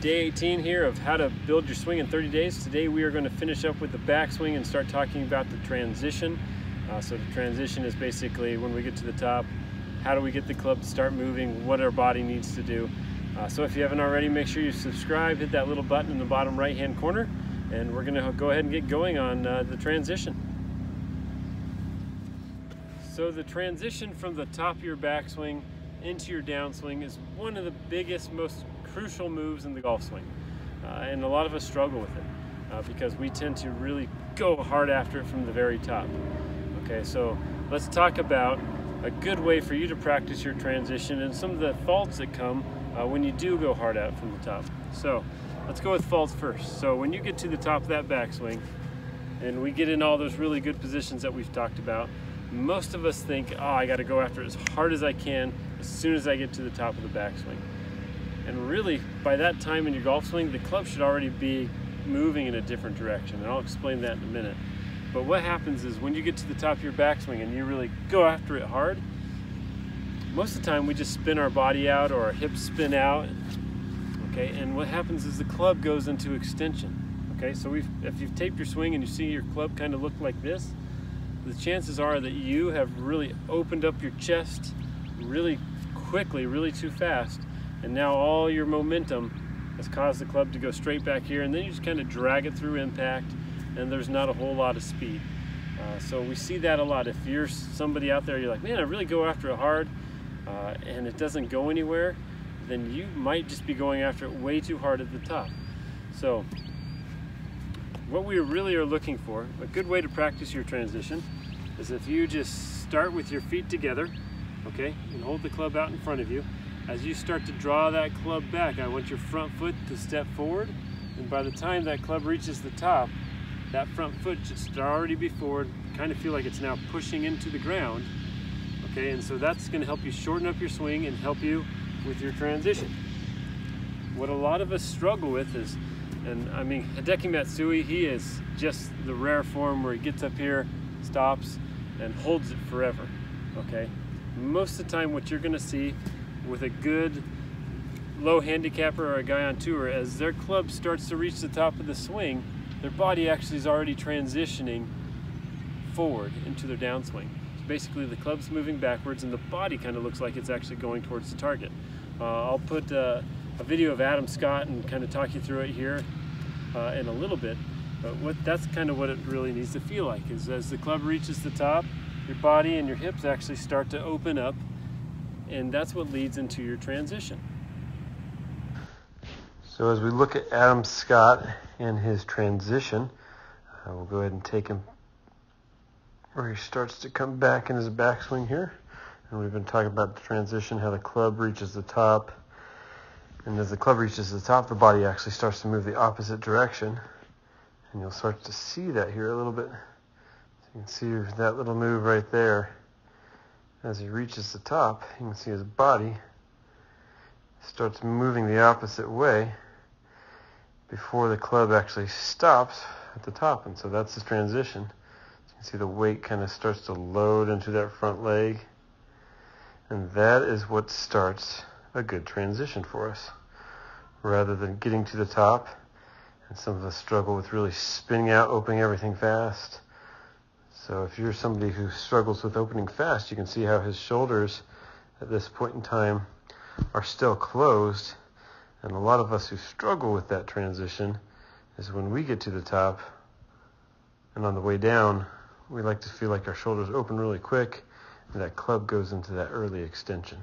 Day 18 here of how to build your swing in 30 days. Today we are going to finish up with the backswing and start talking about the transition. So the transition is basically when we get to the top, how do we get the club to start moving, what our body needs to do. So if you haven't already, make sure you subscribe, hit that little button in the bottom right hand corner, and we're going to go ahead and get going on the transition. So the transition from the top of your backswing into your downswing is one of the biggest, most crucial moves in the golf swing, and a lot of us struggle with it because we tend to really go hard after it from the very top. Okay, so let's talk about a good way for you to practice your transition and some of the faults that come when you do go hard at it from the top. So let's go with faults first. So when you get to the top of that backswing and we get in all those really good positions that we've talked about, most of us think, oh, I got to go after it as hard as I can as soon as I get to the top of the backswing. And really, by that time in your golf swing, the club should already be moving in a different direction. And I'll explain that in a minute. But what happens is when you get to the top of your backswing and you really go after it hard, most of the time we just spin our body out or our hips spin out. Okay, and what happens is the club goes into extension. Okay, so if you've taped your swing and you see your club kind of look like this, the chances are that you have really opened up your chest really quickly, really too fast. And now all your momentum has caused the club to go straight back here, and then you just kind of drag it through impact, and there's not a whole lot of speed. So we see that a lot. If you're somebody out there, you're like, man, I really go after it hard, and it doesn't go anywhere, then you might just be going after it way too hard at the top. So what we really are looking for, a good way to practice your transition, is if you just start with your feet together, okay, and hold the club out in front of you. As you start to draw that club back, I want your front foot to step forward, and by the time that club reaches the top, that front foot should already be forward, kind of feel like it's now pushing into the ground, okay, and so that's going to help you shorten up your swing and help you with your transition. What a lot of us struggle with is, and I mean, Hideki Matsui, he is just the rare form where he gets up here, stops, and holds it forever, okay? Most of the time what you're going to see with a good low handicapper or a guy on tour, as their club starts to reach the top of the swing, their body actually is already transitioning forward into their downswing. So basically the club's moving backwards and the body kind of looks like it's actually going towards the target. I'll put a video of Adam Scott and kind of talk you through it here in a little bit, but that's kind of what it really needs to feel like, is as the club reaches the top, your body and your hips actually start to open up, and that's what leads into your transition. So as we look at Adam Scott and his transition, we'll go ahead and take him where he starts to come back in his backswing here. And we've been talking about the transition, how the club reaches the top. And as the club reaches the top, the body actually starts to move the opposite direction. And you'll start to see that here a little bit. So you can see that little move right there. As he reaches the top, you can see his body starts moving the opposite way before the club actually stops at the top. And so that's the transition. You can see the weight kind of starts to load into that front leg. And that is what starts a good transition for us. Rather than getting to the top, and some of us struggle with really spinning out, opening everything fast. So if you're somebody who struggles with opening fast, you can see how his shoulders at this point in time are still closed. And a lot of us who struggle with that transition is when we get to the top and on the way down, we like to feel like our shoulders open really quick and that club goes into that early extension.